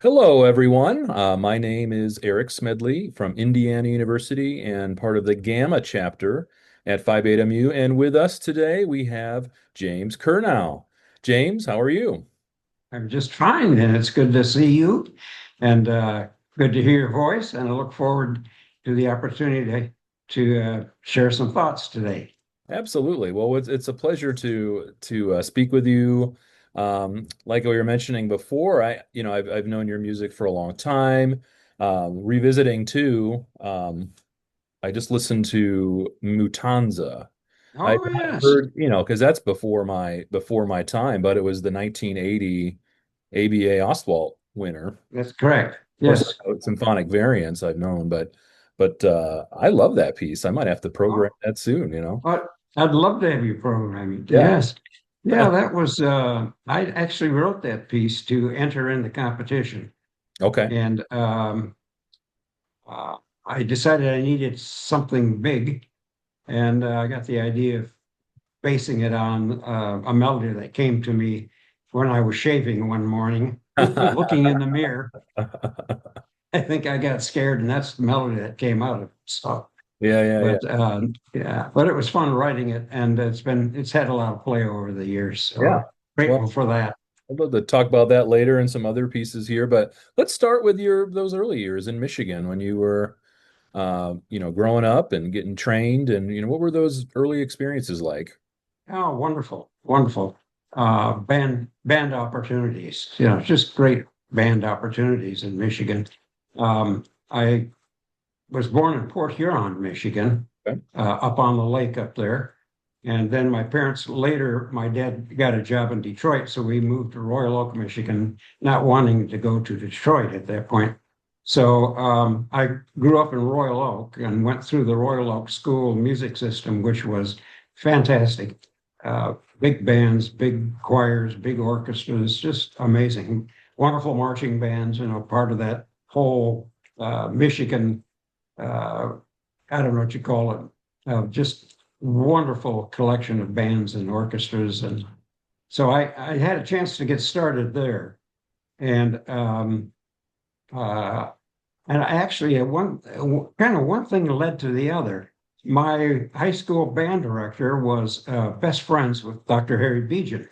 Hello, everyone. My name is Eric Smedley from Indiana University and part of the Gamma chapter at Phi Beta Mu. And with us today, we have James Curnow. James, how are you? I'm just fine, and it's good to see you and good to hear your voice. And I look forward to the opportunity to share some thoughts today. Absolutely. Well, it's a pleasure to speak with you. Like we were mentioning before, I've known your music for a long time. Revisiting too. I just listened to Mutanza. I had Oh, not yes, heard, because that's before my time, but it was the 1980 ABA Ostwald winner. Of that's correct. course, Yes. symphonic variants I've known, but I love that piece. I might have to program Oh, that soon. but I'd love to have you programming. Yeah. Yes. Yeah, that was, I actually wrote that piece to enter in the competition. Okay. And uh, I decided I needed something big. And I got the idea of basing it on a melody that came to me when I was shaving one morning, looking in the mirror. I think I got scared, and that's the melody that came out of it. So, Yeah, yeah, yeah. yeah, but it was fun writing it, and it's had a lot of play over the years. Yeah. So Well, grateful for that. I'd love to talk about that later and some other pieces here, but let's start with your those early years in Michigan when you were growing up and getting trained and what were those early experiences like? Oh, wonderful, wonderful. Band opportunities, just great band opportunities in Michigan. I was born in Port Huron, Michigan, Okay. up on the lake up there. And then my parents later, my dad got a job in Detroit, so we moved to Royal Oak, Michigan, not wanting to go to Detroit at that point. So I grew up in Royal Oak and went through the Royal Oak School music system, which was fantastic. Big bands, big choirs, big orchestras, just amazing. Wonderful marching bands, part of that whole Michigan uh, I don't know what you call it, just wonderful collection of bands and orchestras. And so I had a chance to get started there. And uh, and actually, one thing led to the other. My high school band director was best friends with Dr. Harry Beejan,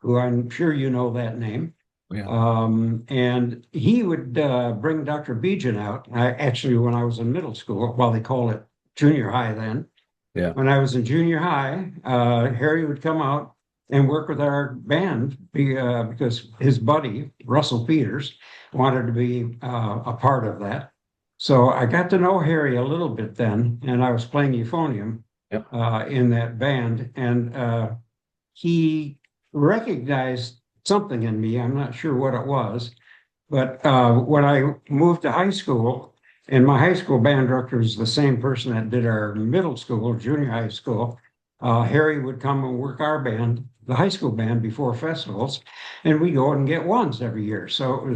who I'm sure you know that name. Yeah. And he would bring Dr. Beejan out. Actually, when I was in middle school, well, they called it junior high then. Yeah. When I was in junior high, Harry would come out and work with our band because his buddy, Russell Peters, wanted to be a part of that. So I got to know Harry a little bit then, and I was playing euphonium Yep. in that band. And he recognized something in me. I'm not sure what it was, but when I moved to high school, and my high school band director was the same person that did our middle school, junior high school, Harry would come and work our band, the high school band, before festivals, and we go and get ones every year. So it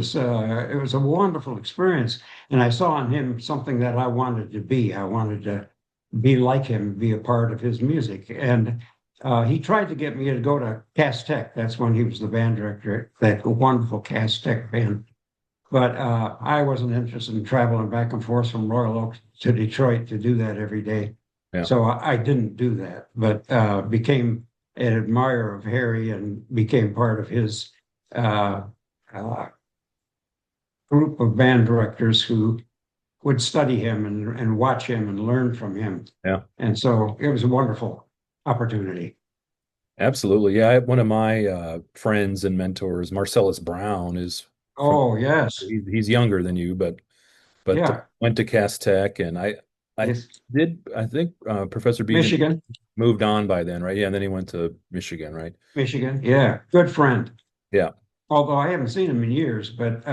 was a wonderful experience, and I saw in him something that I wanted to be. I wanted to be like him, be a part of his music, and he tried to get me to go to Cass Tech. That's when he was the band director at that wonderful Cass Tech band. But I wasn't interested in traveling back and forth from Royal Oak to Detroit to do that every day. Yeah. So I didn't do that, but became an admirer of Harry and became part of his uh, uh, group of band directors who would study him and watch him and learn from him. Yeah. And so it was a wonderful opportunity. Absolutely. Yeah. One of my friends and mentors, Marcellus Brown, is from. Oh, yes. He's younger than you, but Yeah. went to Cass Tech, and I Yes. I think Professor Beejan Michigan, moved on by then, right? Yeah, and then he went to Michigan, right? Michigan. Yeah. Good friend. Yeah. Although I haven't seen him in years, but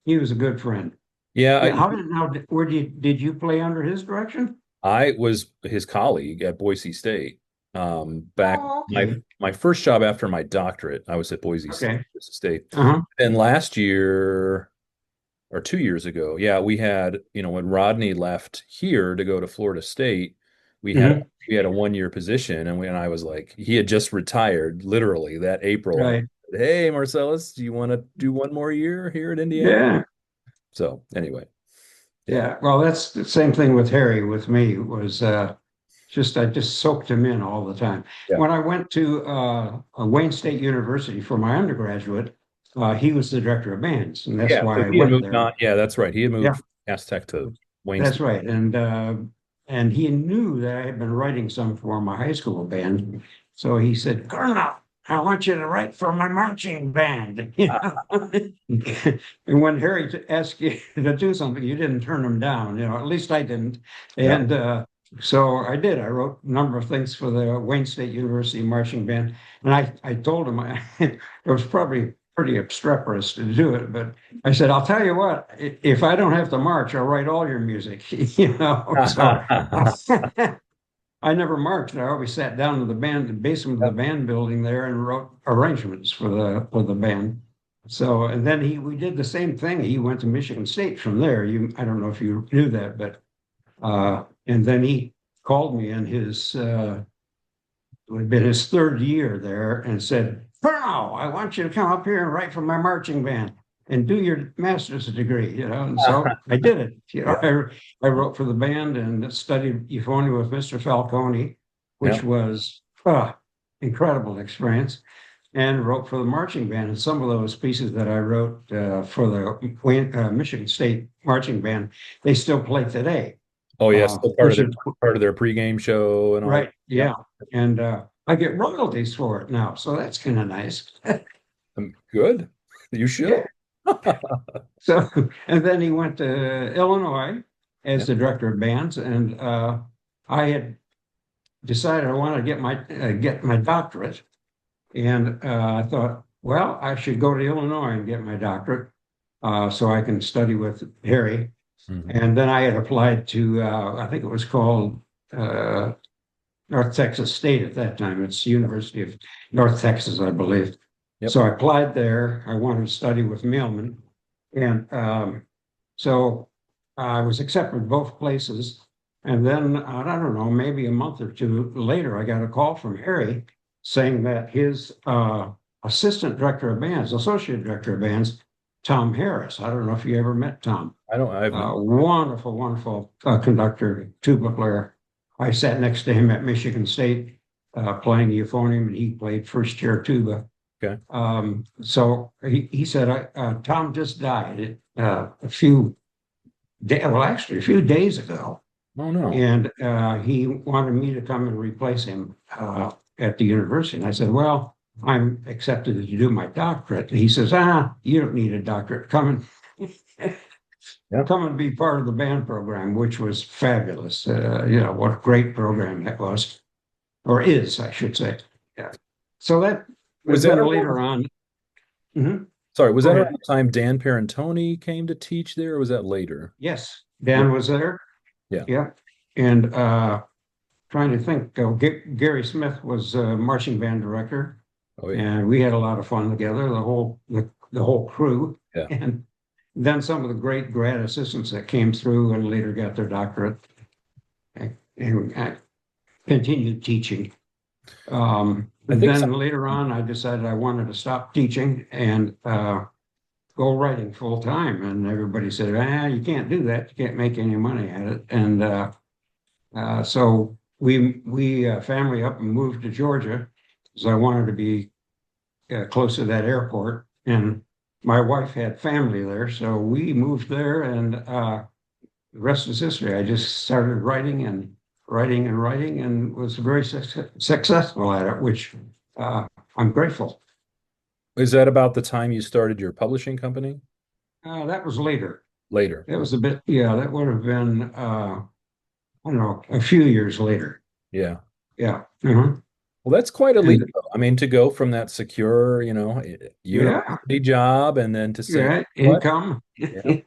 he was a good friend. Yeah, Yeah, where did you play under his direction? I was his colleague at Boise State. Back Oh, my okay. my first job after my doctorate, I was at Boise Okay. State. Uh-huh. And last year or 2 years ago, yeah, we had, when Rodney left here to go to Florida State, we had Hmm. we had a 1 year position, and I was like, he had just retired literally that April, and Right. hey, Marcellus, do you want to do one more year here at Indiana? Yeah. So anyway, yeah, Yeah. Well, that's the same thing with Harry with me. It was just I just soaked him in all the time. yeah, When I went to Wayne State University for my undergraduate, he was the director of bands, and that's yeah. So why I he had went moved there. on. Yeah, that's right. He had moved Yeah, from Aztec to Wayne that's State. right. And he knew that I had been writing some for my high school band. So he said, Colonel, I want you to write for my marching band. You know? And when Harry asked you to do something, you didn't turn him down, at least I didn't. Yeah. And so I did. I wrote a number of things for the Wayne State University marching band. And I told him it was probably pretty obstreperous to do it, but I said, I'll tell you what, if I don't have to march, I'll write all your music, So I never marched. I always sat down in the basement of the band building there and wrote arrangements for the band. So, and then we did the same thing. He went to Michigan State from there. I don't know if you knew that, but, and then he called me in it had been his third year there and said, Curnow, I want you to come up here and write for my marching band and do your master's degree. And so I did it. Yeah. I wrote for the band and studied euphony with Mr. Falcone, Yeah. which was incredible experience, and wrote for the marching band. And some of those pieces that I wrote for the Michigan State marching band, they still play today. Oh, yes. So Which is part of their pregame show and all that. right. Yeah. Yeah. And I get royalties for it now. So that's kind of nice. Good. You should. Yeah. So, and then he went to Illinois Yeah. as the director of bands. And I had decided I wanted to get my doctorate. And I thought, well, I should go to Illinois and get my doctorate so I can study with Harry. Mhm. And then I had applied to, I think it was called uh, North Texas State at that time. It's University of North Texas, I believe. Yep. So I applied there. I wanted to study with Mailman. And so I was accepted both places. And then, I don't know, maybe a month or two later, I got a call from Harry saying that his assistant director of bands, associate director of bands, Tom Harris, I don't know if you ever met Tom, I've not. wonderful, wonderful conductor, tuba player. I sat next to him at Michigan State playing euphonium, and he played first chair tuba. Okay. So he said, Tom just died a few actually a few days ago, Oh, no. and he wanted me to come and replace him at the university. And I said, well, I'm accepted to do my doctorate. And he says, you don't need a doctorate. Yeah. Come and be part of the band program, which was fabulous. What a great program that was, or is, I should say. Yeah. So that Was was that then around, later on. Mhm. sorry, was Go that around ahead. the time Dan Parentoni came to teach there, or was that later? Yes, Yeah. Dan was there. Yeah. Yeah. And trying to think, Gary Smith was marching band director, Oh, yeah. and we had a lot of fun together, the whole crew. Yeah. And then some of the great grad assistants that came through and later got their doctorate and continued teaching. I And think so. then later on, I decided I wanted to stop teaching and go writing full time. And everybody said, you can't do that. You can't make any money at it. And so we family up and moved to Georgia because I wanted to be close to that airport. And my wife had family there, so we moved there, and the rest is history. I just started writing and writing and writing, and was very successful at it, which I'm grateful. Is that about the time you started your publishing company? That was later. Later. That was a bit, yeah, that would have been, I don't know, a few years later. Yeah. Yeah. Uh-huh. Well, that's quite a leap, And though. I mean, to go from that secure, yeah, university job and then to say, yeah, what? income. Yeah.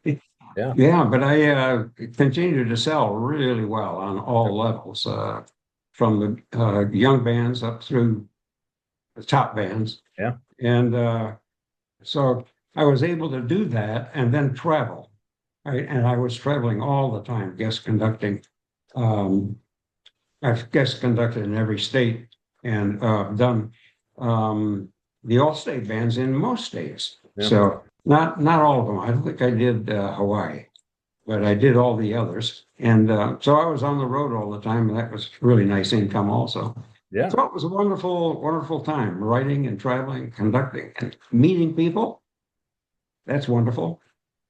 Yeah. Yeah, but I continued to sell really well on all levels, from the young bands up through the top bands. Yeah. And so I was able to do that and then travel. Right? And I was traveling all the time, guest conducting. Um, I've guest conducted in every state and done. the all-state bands in most states. Yeah. So not all of them. I don't think I did Hawaii, but I did all the others. And so I was on the road all the time, and that was really nice income also. Yeah. So it was a wonderful, wonderful time writing and traveling, conducting, and meeting people. That's wonderful.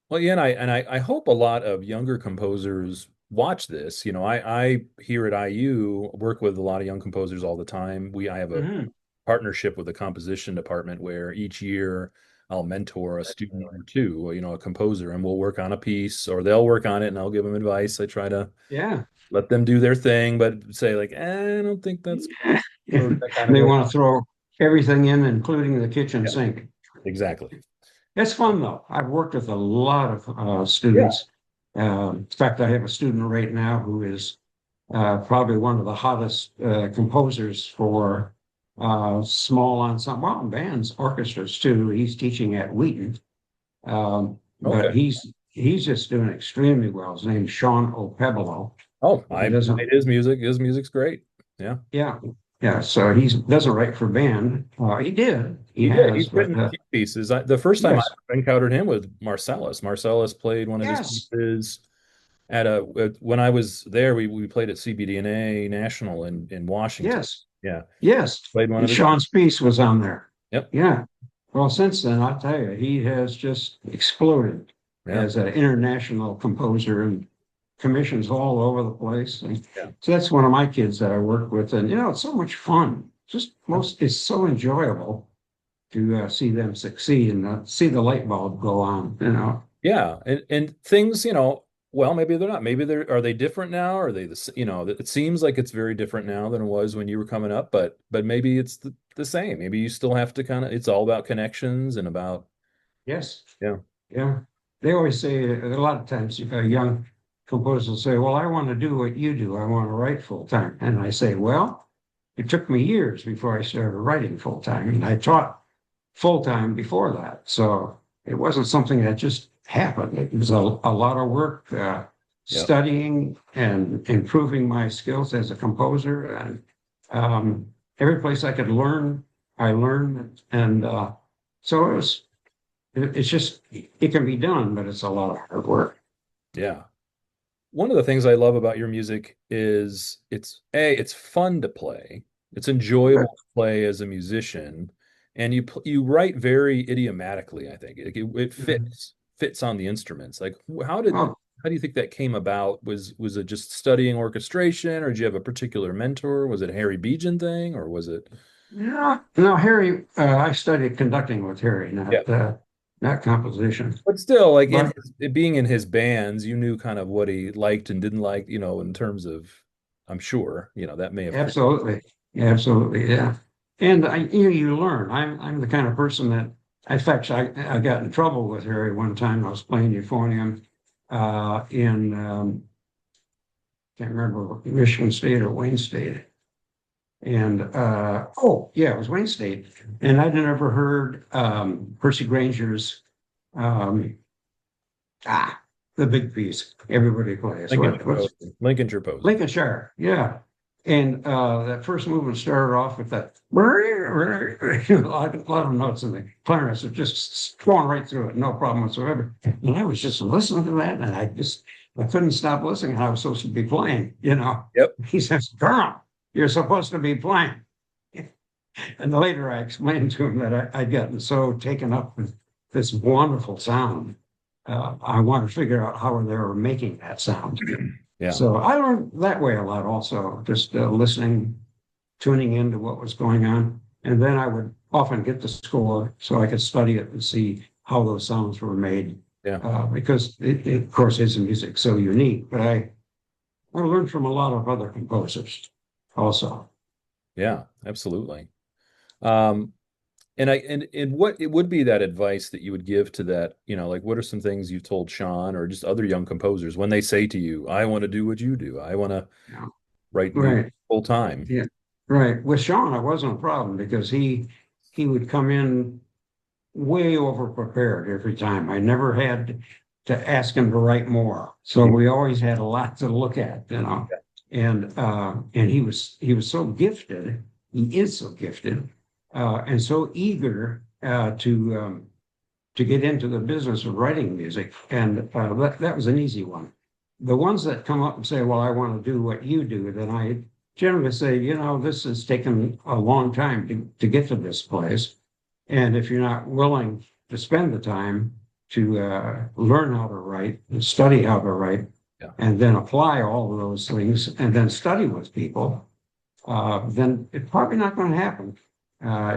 Well, yeah, and I hope a lot of younger composers watch this. I here at IU work with a lot of young composers all the time. I have a Mhm. partnership with the composition department where each year I'll mentor a student or two, a composer, and we'll work on a piece, or they'll work on it and I'll give them advice. I try to Yeah. let them do their thing, but say like, I don't think that's for that kind of They work. want to throw everything in, including the kitchen Yeah, sink. exactly. It's fun though. I've worked with a lot of Yeah. students. In fact, I have a student right now who is probably one of the hottest composers for small ensemble bands, orchestras too. He's teaching at Wheaton, but Okay. he's just doing extremely well. His name's Sean O'Pebolo. Oh, He I doesn't, played his music. His music's great. Yeah. yeah, yeah. So he doesn't write for band. He did, he He did. has, He's but written a few pieces. The first time I yes, encountered him with Marcellus. Marcellus played one of his yes, pieces when I was there. We played at CBDNA National in Washington. yes. Yeah, Yes, played one and of his. Sean Speece was on there. Yep. Yeah. Well, since then, I'll tell you, he has just exploded Yeah. as an international composer and commissions all over the place. And Yeah. so that's one of my kids that I work with, and it's so much fun. It's so enjoyable to see them succeed and see the light bulb go on. Yeah, and things, well, maybe they're not. Maybe are they different now? Are they it seems like it's very different now than it was when you were coming up, but maybe it's the same. Maybe you still have to it's all about connections and about, Yes. yeah. Yeah. They always say a lot of times young composers will say, well, I want to do what you do. I want to write full time. And I say, well, it took me years before I started writing full time. And I taught full time before that. So it wasn't something that just happened. It was a lot of work, Yeah. studying and improving my skills as a composer. And every place I could learn, I learned. And so it's just, it can be done, but it's a lot of hard work. Yeah. One of the things I love about your music is it's fun to play. It's enjoyable to play as a musician, and you write very idiomatically, I think. It Mhm. fits on the instruments. Like Oh, how do you think that came about? Was it just studying orchestration, or did you have a particular mentor? Was it a Harry Bejan thing, or was it? yeah. No, Harry, I studied conducting with Harry, Yeah. not composition. But still, like But being in his bands, you knew kind of what he liked and didn't like, in terms of, I'm sure, that may have. absolutely, absolutely, yeah. And you learn. I'm the kind of person that, in fact, I got in trouble with Harry one time. I was playing euphonium in can't remember Michigan State or Wayne State. And oh yeah, it was Wayne State. And I'd never heard Percy Granger's um, ah the big piece everybody plays. Lincolnshire What's Post. Lincolnshire Post. Lincolnshire? Yeah. And that first movement started off with that a lot of notes in the clarinets are just going right through it, no problem whatsoever. And I was just listening to that, and I couldn't stop listening. I was supposed to be playing. Yep. He says, "Colonel, you're supposed to be playing." And later I explained to him that I'd gotten so taken up with this wonderful sound. I wanted to figure out how they were making that sound. Yeah. So I learned that way a lot also, just listening, tuning into what was going on. And then I would often get the score so I could study it and see how those sounds were made. Yeah. Because of course, his music so unique. But I learned from a lot of other composers also. Yeah, absolutely. Um, and what it would be that advice that you would give to that, like what are some things you've told Sean or just other young composers when they say to you, I want to do what you do. I want to Yeah. write music Right. full time. Yeah. Right. With Sean, it wasn't a problem because he would come in way over prepared every time. I never had to ask him to write more. So we always had a lot to look at. And he was so gifted. He is so gifted and so eager to get into the business of writing music, and that was an easy one. The ones that come up and say, "Well, I want to do what you do," then I generally say, this has taken a long time to get to this place, and if you're not willing to spend the time to learn how to write and study how to write, Yeah. and then apply all of those things, and then study with people, then it's probably not going to happen.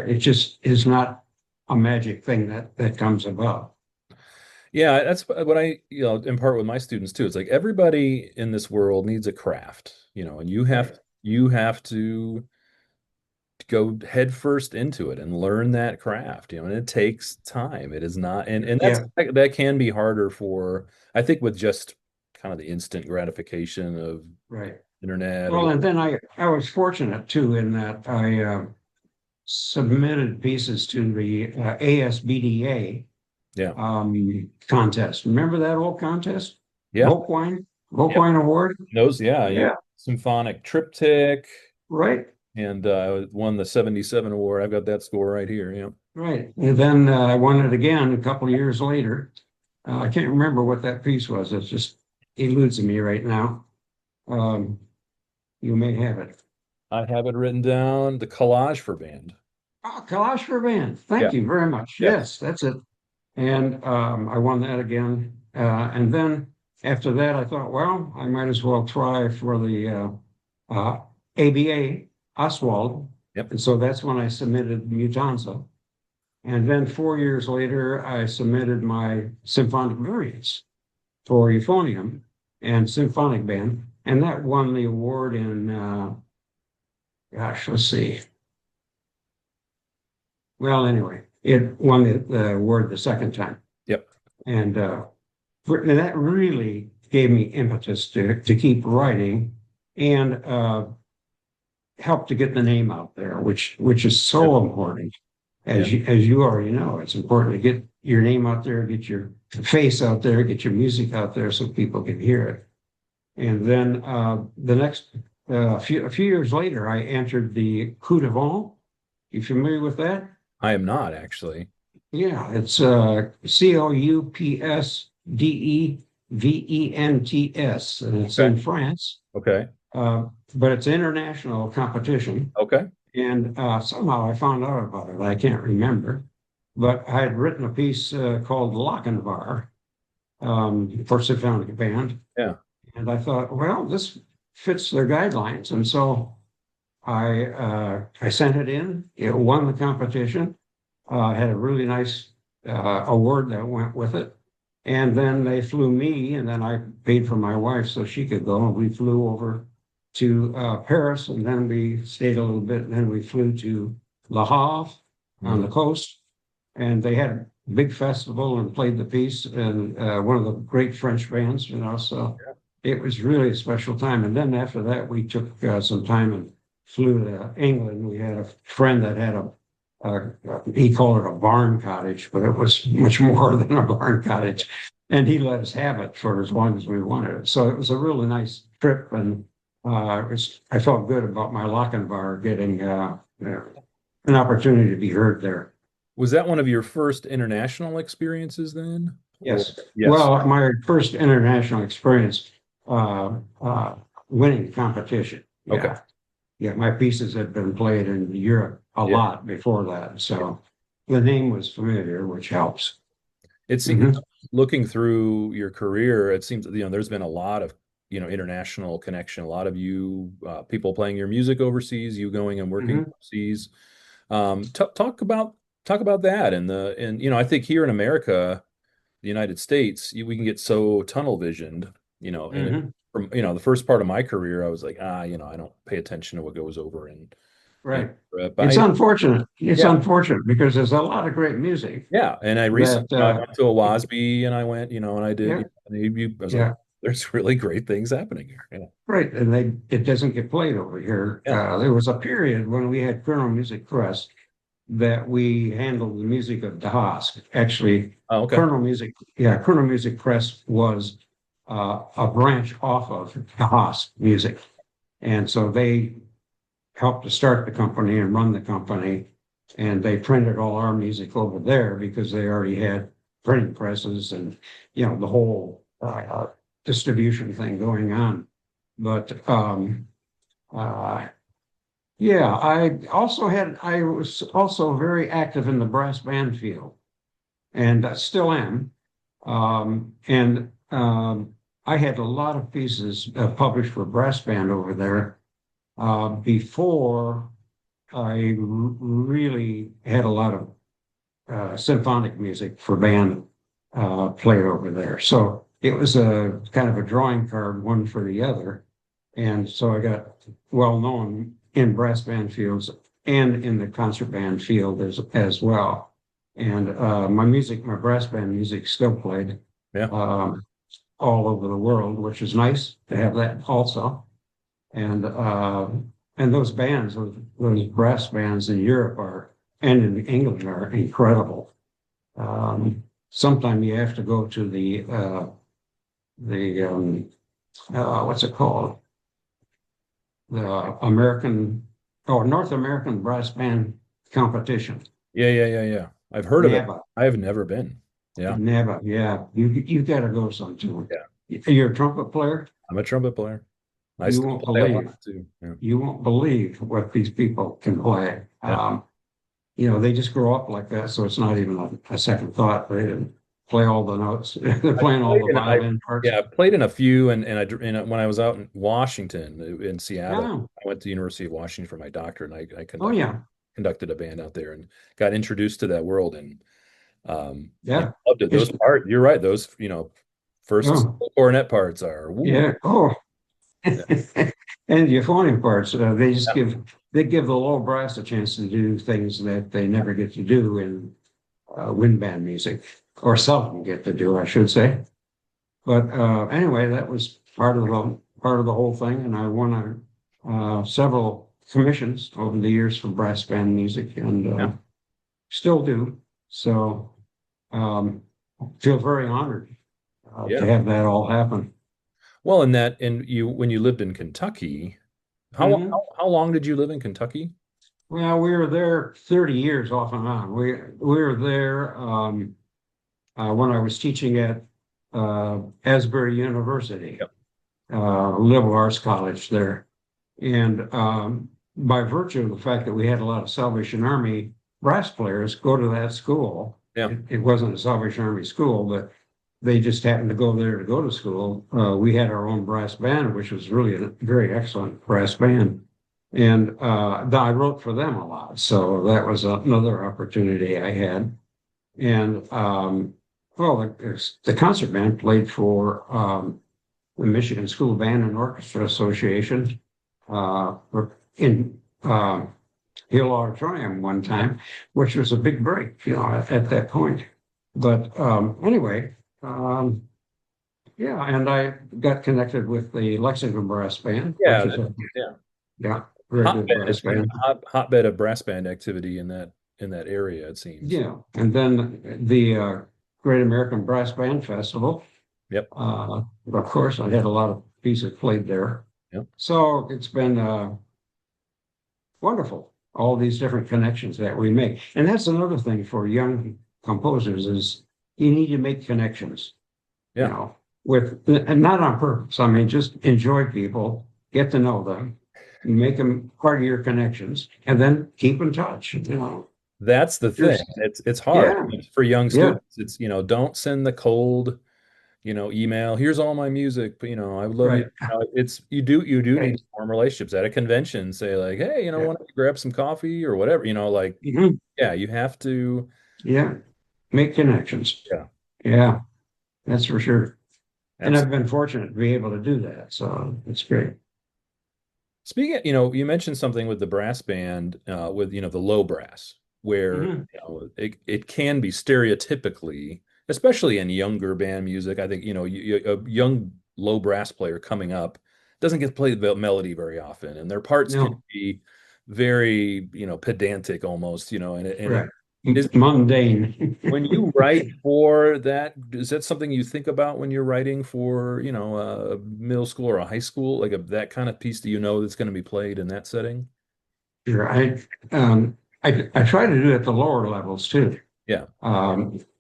It just is not a magic thing that comes about. Yeah, that's what I, impart with my students too. It's like everybody in this world needs a craft, and Right. you have to go head first into it and learn that craft, and it takes time. It is not, and Yeah. that can be harder for, I think, with just kind of the instant gratification of Right. internet or Well, what. and then I was fortunate too in that I submitted pieces to the ASBDA Yeah. contest. Remember that old contest? Yeah. Volkwine, Yep. Volkwine Award? Those, yeah, Yeah, Symphonic Triptych, right, and won the 77 award. I've got that score right here. Yeah. right. And then I won it again a couple of years later. I can't remember what that piece was. It just eludes me right now. Um, you may have it. I have it written down, the collage for band. Oh, Kalash for Band. Thank Yeah. you very much. Yeah. Yes, that's it. And I won that again. And then after that, I thought, well, I might as well try for the ABA Oswald. Yep. And so that's when I submitted Mutanza. And then 4 years later, I submitted my symphonic variants for euphonium and symphonic band. And that won the award in, let's see. Well, anyway, it won the award the second time. Yep. And that really gave me impetus to keep writing and help to get the name out there, which is Yeah. so important. Yeah. As you already know, it's important to get your name out there, get your face out there, get your music out there so people can hear it. And then the next a few years later, I entered the Coup de Vent. You familiar with that? I am not actually. Yeah, it's COUPSDEVENTS, and it's Okay. in France, Okay. but it's international competition. Okay. And somehow I found out about it. I can't remember, but I had written a piece called Lochinvar for symphonic band, Yeah. and I thought, well, this fits their guidelines, and so I sent it in. It won the competition. Had a really nice award that went with it. And then they flew me, and then I paid for my wife so she could go. And we flew over to Paris, and then we stayed a little bit, and then we flew to Le Havre on Mhm. the coast. And they had a big festival and played the piece, and one of the great French bands, so it was really a special time. And then after that, we took some time and flew to England. We had a friend that had he called it a barn cottage, but it was much more than a barn cottage. And he let us have it for as long as we wanted it. So it was a really nice trip. And I felt good about my Lochinvar getting an opportunity to be heard there. Was that one of your first international experiences then? Or Yes. yes. Well, my first international experience winning competition. Okay. Yeah. Yeah, my pieces had been played in Europe a Yeah. lot before that, so the name was familiar, which helps. It's Hmm. looking through your career, it seems, there's been a lot of, international connection, a lot of you people playing your music overseas, you going and working Hmm. overseas. Talk about that and I think here in America, the United States, we can get so tunnel visioned, and Hmm. from the first part of my career, I was like, I don't pay attention to what goes over in Right. Europe. It's unfortunate. It's Yeah, unfortunate because there's a lot of great music yeah. And I recently, that, I went to a WASB and I went, and I did, yeah, I was like, yeah, there's really great things happening here. Yeah. right. And it doesn't get played over here. Yeah. There was a period when we had Curnow Music Press that we handled the music of DeHaas. Actually, Oh, okay. Curnow Music Press was a branch off of DeHaas Music. And so they helped to start the company and run the company. and they printed all our music over there because they already had printing presses and the whole distribution thing going on. But uh, yeah, I was also very active in the brass band field, and still am. And I had a lot of pieces published for brass band over there before really had a lot of symphonic music for band played over there. So it was a kind of a drawing card, one for the other. And so I got well known in brass band fields and in the concert band field as well. And my brass band music still played Yeah. um, all over the world, which is nice to have that also. And those bands, those brass bands in Europe and in England are incredible. Sometime you have to go to the what's it called? The North American Brass Band Competition. Yeah, yeah, yeah, yeah. I've heard of it. NABA, I have never been. Yeah. NABA, yeah. You got to go sometime. Yeah. You're a trumpet player. I'm a trumpet player. I You still won't play a believe. lot too. Yeah. You won't believe what these people can play. Yeah. They just grow up like that, so it's not even a second thought. They didn't play all the notes. They're I playing all played the in I violin parts. Yeah, I played in a few and when I was out in Washington in Seattle, Yeah. I went to the University of Washington for my doctorate and I Oh yeah. conducted a band out there and got introduced to that world and yeah, Yeah. loved it. It's, Those part, you're right, those, first and oh, second cornet parts are woo. yeah. Oh, Yeah. and the euphonium parts, Yeah. they give the low brass a chance to do things that they never get to do in wind band music, or seldom get to do, I should say. But anyway, that was part of the whole thing, and I won several commissions over the years for brass band music, and Yeah. still do. So feel very honored to Yeah. have that all happen. Well, and you when you lived in Kentucky, Mhm. how long did you live in Kentucky? Well, we were there 30 years off and on. We were there when I was teaching at Asbury University, Yep. liberal arts college there. And by virtue of the fact that we had a lot of Salvation Army brass players go to that school, Yeah. it wasn't a Salvation Army school, but they just happened to go there to go to school. We had our own brass band, which was really a very excellent brass band. And I wrote for them a lot. So that was another opportunity I had. And well, the concert band played for the Michigan School Band and Orchestra Association in Hill Auditorium one time, which was a big break, at that point. But anyway, um, yeah, and I got connected with the Lexington Brass Band, which Yeah. is a Yeah. yeah, very good Hotbed, brass it's been band. a hotbed of brass band activity in that area, it seems. Yeah, and then the Great American Brass Band Festival. Yep. Of course, I had a lot of pieces played there. Yep. So it's been wonderful, all these different connections that we make. And that's another thing for young composers is you need to make connections, you Yeah. know, and not on purpose. I mean, just enjoy people, get to know them, make them part of your connections, and then keep in touch. That's the thing. Just, It's hard yeah, for young yeah, students. It's, don't send the cold, email. Here's all my music, but I would love you. right. It's you do need Okay. to form relationships at a convention. Say like, hey, Yeah. why don't you grab some coffee or whatever, like, Mhm. yeah, you have to. Yeah. Make connections. Yeah, Yeah, that's for sure. And I've absolutely. been fortunate to be able to do that. So it's great. Speaking of, you mentioned something with the brass band, with, the low brass, where, Mhm. it can be stereotypically, especially in younger band music. I think, a young low brass player coming up doesn't get to play the melody very often, and their parts can No, be very, pedantic almost, and right. is Mundane. when you write for that, is that something you think about when you're writing for, a middle school or a high school, like that kind of piece that that's going to be played in that setting? Sure. I try to do it at the lower levels too, Yeah.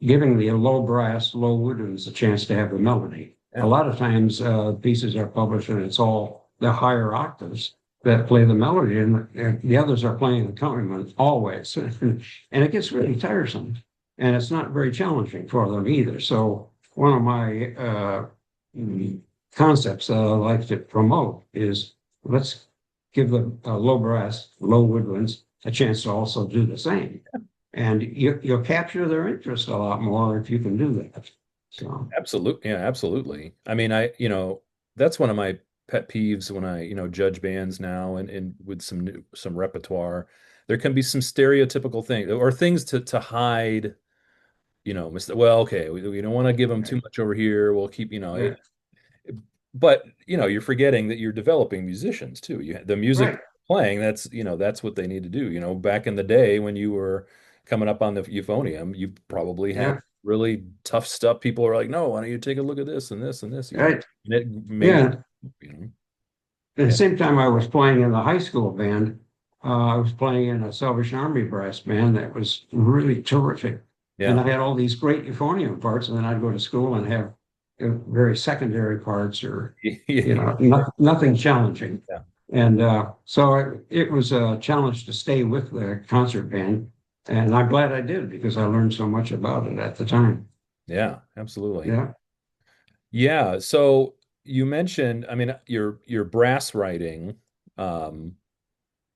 giving the low brass, low woodwinds a chance to have the melody. A Yeah. lot of times pieces are published and it's all the higher octaves that play the melody, and the others are playing the accompaniment always. And it gets really tiresome. And it's not very challenging for them either. So one of my mm, concepts that I like to promote is let's give the low brass, low woodwinds a chance to also do the same. And you'll capture their interest a lot more if you can do that. So, Absolutely. Yeah, absolutely. I mean, that's one of my pet peeves when I, judge bands now and with some repertoire. There can be some stereotypical things or things to hide, well, okay, we don't want to give them too right. much over here. We'll keep, Yeah, but you're forgetting that you're developing musicians too. The music right. playing, that's what they need to do. Back in the day when you were coming up on the euphonium, you probably had Yeah, really tough stuff. People are like, no, why don't you take a look at this and this and this, right. and it made, Yeah. you know, At the yeah, same time I was playing in the high school band, I was playing in a Salvation Army brass band that was really terrific. And yeah, I had all these great euphonium parts, and then I'd go to school and have very secondary parts or, yeah, nothing challenging. yeah, And so it was a challenge to stay with the concert band. And I'm glad I did because I learned so much about it at the time. yeah, absolutely. Yeah. Yeah. So you mentioned, I mean, your brass writing. Um,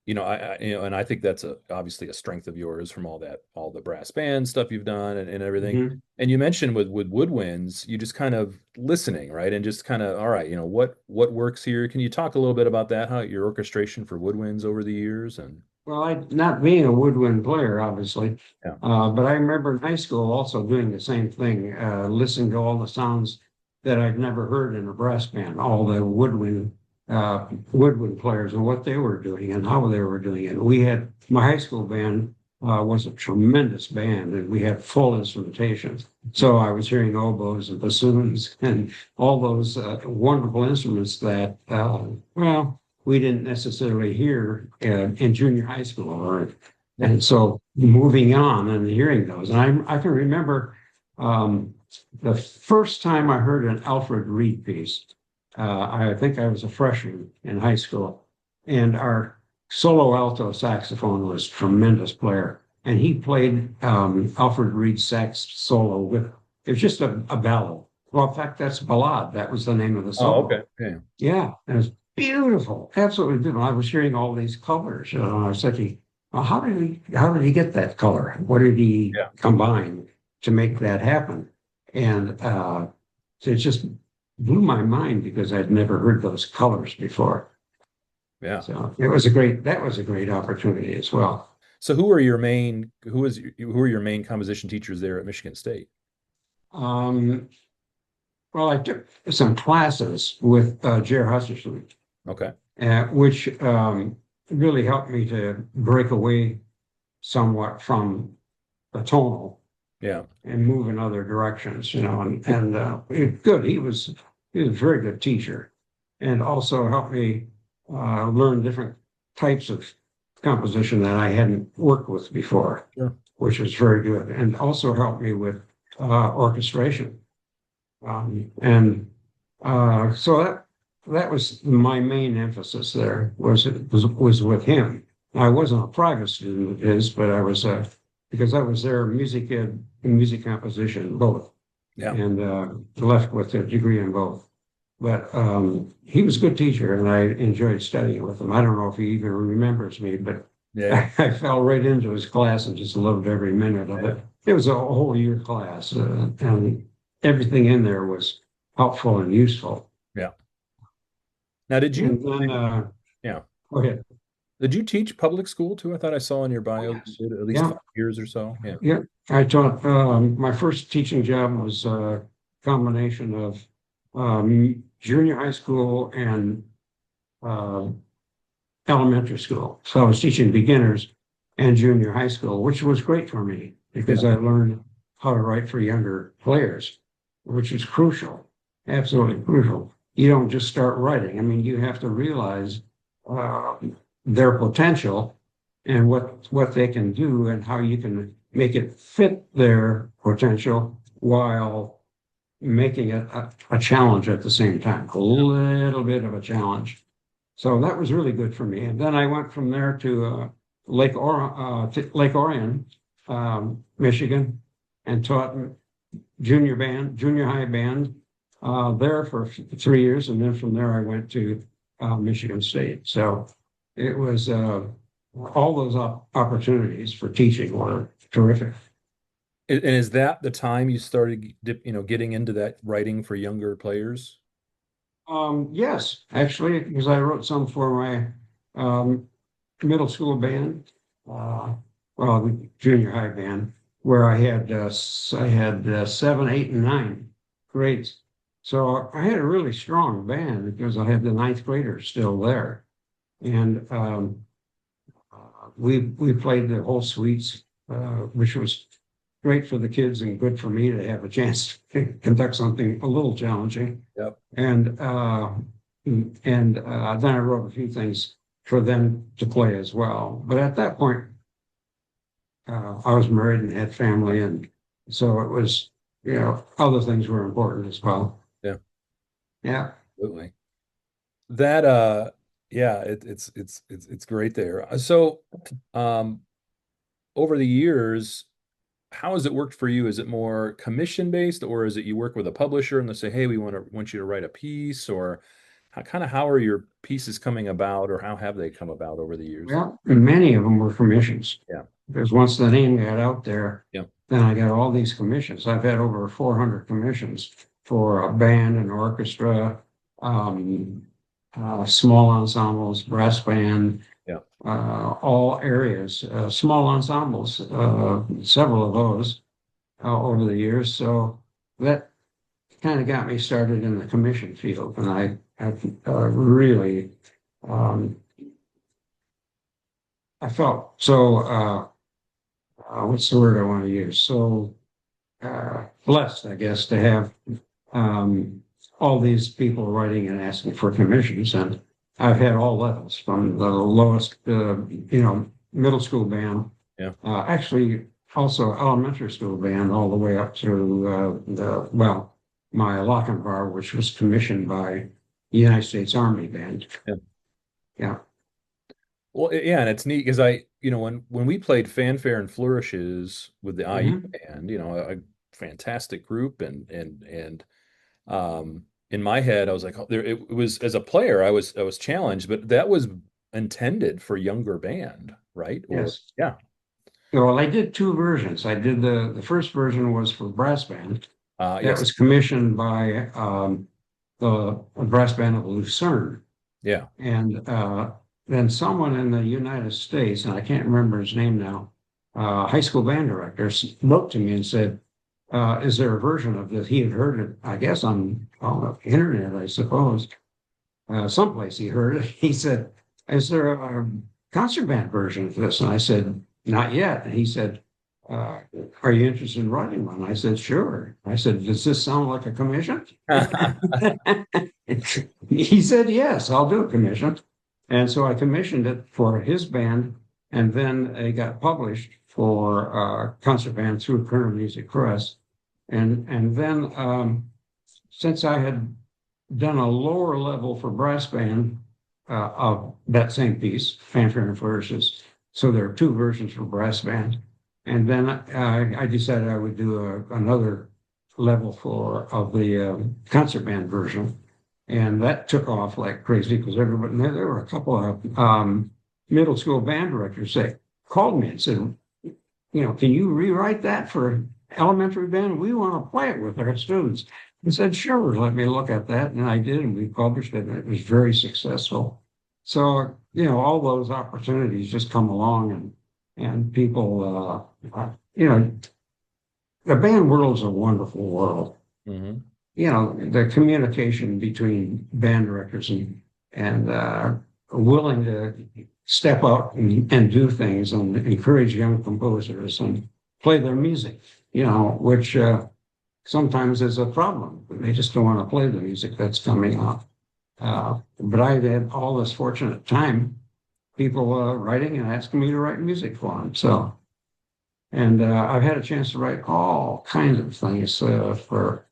and I think that's obviously a strength of yours from all the brass band stuff you've done and everything. Mhm. And you mentioned with woodwinds, you just kind of listening, right? And just kind of, all right, what works here? Can you talk a little bit about that, how your orchestration for woodwinds over the years and Well, not being a woodwind player, obviously, yeah, but I remember in high school also doing the same thing, listening to all the sounds that I'd never heard in a brass band, all the woodwind players and what they were doing and how they were doing it. My high school band was a tremendous band, and we had full instrumentation. So I was hearing oboes and bassoons and all those wonderful instruments that, well, we didn't necessarily hear in junior high school. yeah, And so moving on and hearing those, and I can remember the first time I heard an Alfred Reed piece. I think I was a freshman in high school, and our solo alto saxophone was a tremendous player, and he played Alfred Reed's sax solo with it was just a ballad. Well, in fact, that's ballad. That was the name of the oh, okay, solo. yeah, Yeah, it was beautiful, absolutely beautiful. I was hearing all these colors, I was thinking, well, how did he get that color? What did he yeah, combine to make that happen? And so it just blew my mind because I'd never heard those colors before. yeah. So that was a great opportunity as well. So who are your main composition teachers there at Michigan State? Um, well, I took some classes with Jer Husserl, Okay, which really helped me to break away somewhat from the tonal yeah, and move in other directions, good. He was a very good teacher, and also helped me learn different types of composition that I hadn't worked with before, sure, which was very good, and also helped me with orchestration. And so that was my main emphasis there was with him. I wasn't a private student of his, but I was because I was there music ed and music composition both, yeah, and left with a degree in both. But he was a good teacher, and I enjoyed studying with him. I don't know if he even remembers me, but yeah, I fell right into his class and just loved every minute of yeah, it. It was a whole year class, and everything in there was helpful and useful. yeah. Now, And then, yeah, go ahead. did you teach public school too? I thought I saw in your Oh, bio that you yes. did at least Yeah, 5 years or so. Yeah. yeah. I taught, my first teaching job was a combination of junior high school and uh, elementary school. So I was teaching beginners and junior high school, which was great for me Yeah. because I learned how to write for younger players, which is crucial, absolutely crucial. You don't just start writing. I mean, you have to realize uh, their potential and what they can do and how you can make it fit their potential while making it a challenge at the same time, a little bit of a challenge. So that was really good for me. And then I went from there to Lake Orion, Michigan, and taught junior high band there for 3 years, and then from there I went to Michigan State. So it was all those opportunities for teaching were terrific. And is that the time you started, getting into that writing for younger players? Yes, actually, because I wrote some for my um, middle school band, uh, well, the junior high band, where I had 7, 8, and 9 grades. So I had a really strong band because I had the ninth graders still there, and we played the whole suites, which was great for the kids and good for me to have a chance to conduct something a little challenging. Yep. And then I wrote a few things for them to play as well. But at that point, I was married and had family, and so it was, other things were important as well. Yeah, Yeah. absolutely. That yeah, it's great there. So over the years, how has it worked for you? Is it more commission based, or is it you work with a publisher and they say, "Hey, we want you to write a piece," or how are your pieces coming about, or how have they come about over the years? Well, and many of them were commissions Yeah, because once the name got out there, yeah, then I got all these commissions. I've had over 400 commissions for a band, an orchestra, um, small ensembles, brass band, yeah. all areas, small ensembles, several of those over the years. So that kind of got me started in the commission field, and I really, um, I felt so, what's the word I want to use? So blessed, I guess, to have um, all these people writing and asking for commissions. And I've had all levels from the lowest, middle school band, Yeah. actually also elementary school band, all the way up through my Lochinvar, which was commissioned by the United States Army Band. Yeah. Yeah. Well, yeah, and it's neat because when we played Fanfare and Flourishes with the IU Hmm. band, a fantastic group, and in my head, I was like, oh, it was as a player, I was challenged, but that was intended for younger band, right? Or Yes. yeah, Well, I did two versions. I did the first version was for brass band. That yes, was commissioned by the brass band of Lucerne. yeah, And then someone in the United States, and I can't remember his name now, high school band director, wrote to me and said, is there a version of this? He had heard it, I guess, on the internet, I suppose. Someplace he heard it. He said, is there a concert band version of this? And I said, not yet. And he said, are you interested in writing one? I said, sure. I said, does this sound like a commission? He said, yes, I'll do a commission. And so I commissioned it for his band, and then it got published for concert band through Curnow Music Press. And then since I had done a lower level for brass band of that same piece, Fanfare and Flourishes, so there are two versions for brass band. And then I decided I would do another level for of the concert band version, and that took off like crazy because everybody there were a couple of middle school band directors that called me and said, can you rewrite that for elementary band? We want to play it with our students. I said, sure, let me look at that. And I did, and we published it, and it was very successful. So, all those opportunities just come along, and people, the band world is a wonderful world. hmm The communication between band directors and willing to step up and do things and encourage young composers and play their music, which sometimes is a problem. They just don't want to play the music that's coming out. But I had all this fortunate time people writing and asking me to write music for them. So, and I've had a chance to write all kinds of things for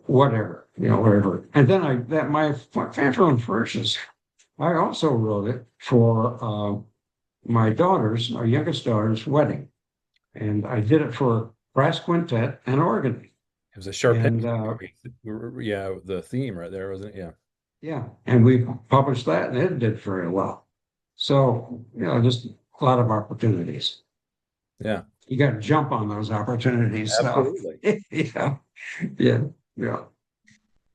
whatever, whatever. And then my Fanfare and Flourishes, I also wrote it for our youngest daughter's wedding. And I did it for brass quintet and organ. It was a Sharpay. And Yeah, the theme right there, wasn't it? Yeah. yeah, and we published that and it did very well. So, just a lot of opportunities. Yeah, You got to jump on those opportunities. So, absolutely. yeah, yeah, yeah.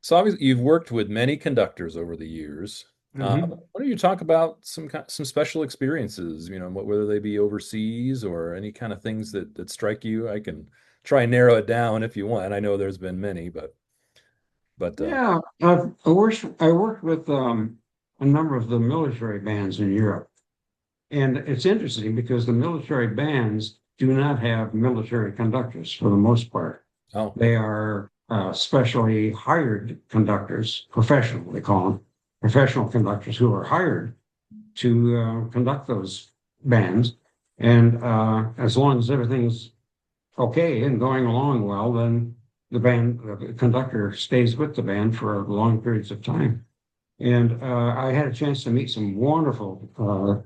So obviously you've worked with many conductors over the years. Hmm. Why don't you talk about some special experiences, whether they be overseas or any kind of things that strike you? I can try and narrow it down if you want. I know there's been many, but Yeah, I worked with a number of the military bands in Europe. And it's interesting because the military bands do not have military conductors for the most part. oh, They are specially hired conductors, professional, they call them, professional conductors who are hired to conduct those bands. And as long as everything's okay and going along well, then the conductor stays with the band for long periods of time. And I had a chance to meet some wonderful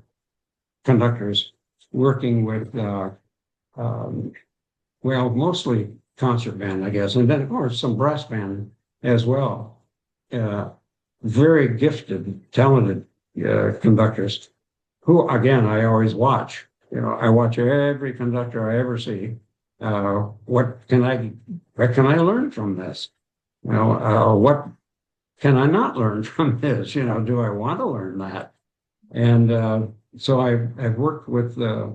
conductors working with, um, well, mostly concert band, I guess, and then of course some brass band as well. Uh, Very gifted, talented conductors who, again, I always watch. I watch every conductor I ever see. What can I learn from this? What can I not learn from this? Do I want to learn that? And so I've worked with the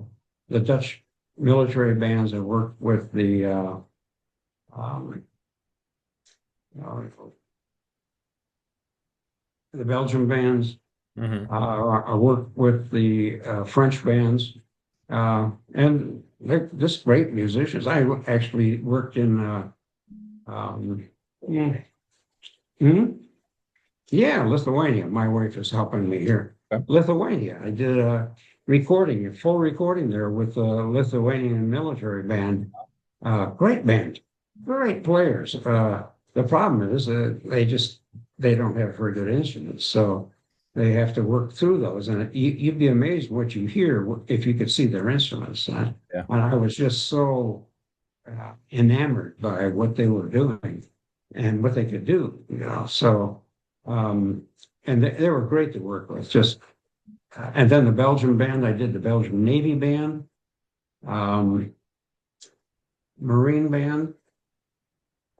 Dutch military bands. I've worked with um, uh, the Belgian bands. hmm I worked with the French bands, and they're just great musicians. I actually worked in, um, yeah, mhm. Yeah, Lithuania. My wife is helping me here. Okay. Lithuania. I did a full recording there with a Lithuanian military band. Great band, great players. The problem is they don't have very good instruments, so they have to work through those. And you'd be amazed what you hear if you could see their instruments. Yeah. And I was just so enamored by what they were doing and what they could do. So um, and they were great to work with. Just and then the Belgian band, I did the Belgian Navy band, um, Marine band,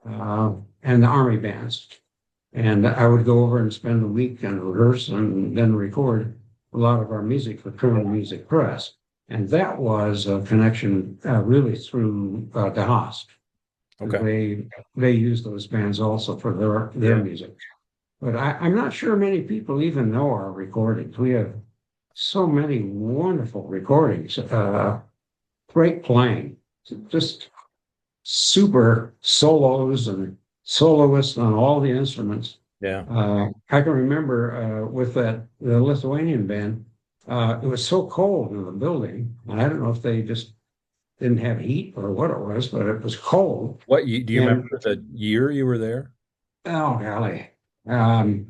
and the Army bands. And I would go over and spend a week and rehearse and then record a lot of our music for Criminal Music Press. And that was a connection really through the Haas. Okay. They use those bands also for their Yeah. music. But I'm not sure many people even know our recordings. We have so many wonderful recordings, great playing, just super solos and soloists on all the instruments. Yeah. I can remember with the Lithuanian band, it was so cold in the building, and I don't know if they just didn't have heat or what it was, but it was cold. Do you And remember the year you were there? oh golly, um,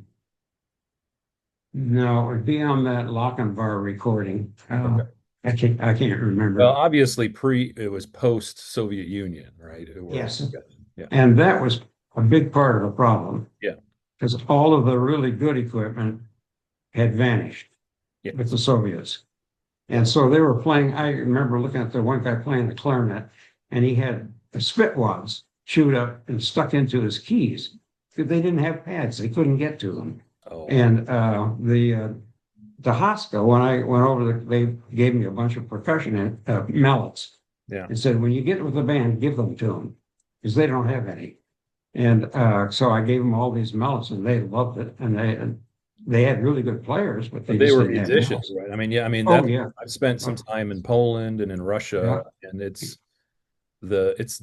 no, it would be on that Lochinvar recording. Okay. I can't Well, remember. obviously it was post Soviet Union, right? Yes, Yeah. and that was a big part of the problem Yeah. because all of the really good equipment had vanished Yeah. with the Soviets. Yeah. And so they were playing. I remember looking at the one guy playing the clarinet, and he had the spit wads chewed up and stuck into his keys because they didn't have pads. They couldn't get to them. Oh, And the Haska, when I went over, they gave me a bunch of percussion mallets yeah. and said, when you get with the band, give them to them because they don't have any. And so I gave them all these mallets, and they loved it. And they had really good players, but they But they just were didn't have musicians, mallets. right? I mean, yeah, I mean Oh that's yeah, I've spent some time in Poland and in Russia, yeah, and it's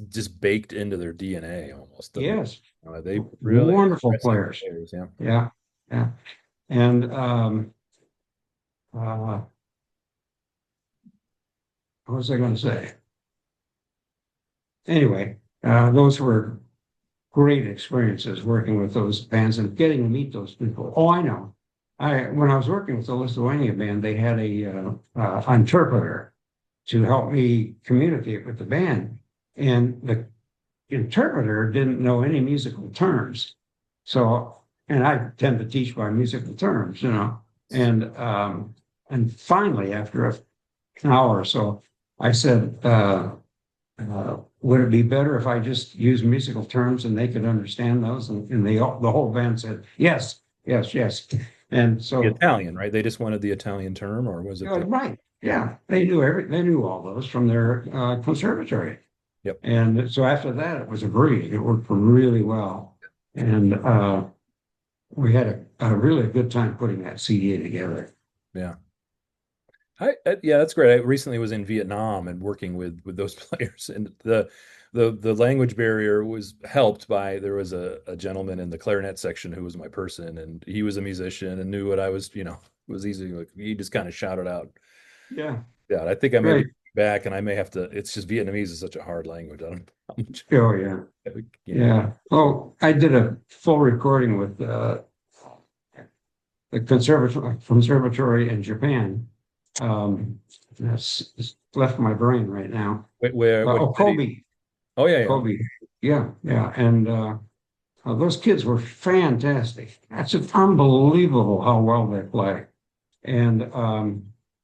just baked into their DNA almost. I mean, yes, they really wonderful impressive players. players, yeah. Yeah, yeah. And what was I going to say? Anyway, those were great experiences working with those bands and getting to meet those people. Oh, I know. When I was working with the Lithuania band, they had a interpreter to help me communicate with the band, and the interpreter didn't know any musical terms. So, and I tend to teach by musical terms, and finally, after an hour or so, I said, would it be better if I just use musical terms and they could understand those? And the whole band said, yes, yes, yes. And The so, Italian, right? They just wanted the Italian term, or was it the? right, yeah, they knew all those from their conservatory. Yep. And so after that, it was a breeze. It worked really well. And we had a really good time putting that CD together. Yeah. Yeah, that's great. I recently was in Vietnam and working with those players, and the language barrier was helped by there was a gentleman in the clarinet section who was my person, and he was a musician and knew what I was, it was easy. Like he just kind of shouted out. Yeah, Yeah, I think I may be great. back, and I may have to. It's just Vietnamese is such a hard language. I don't know how much. Oh, yeah. Yeah. Yeah. Oh, I did a full recording with the conservatory in Japan. That's left my brain right now. Wait, where? What city? Kobe. Oh yeah, yeah. Kobe. Yeah, yeah. And those kids were fantastic. That's unbelievable how well they play. And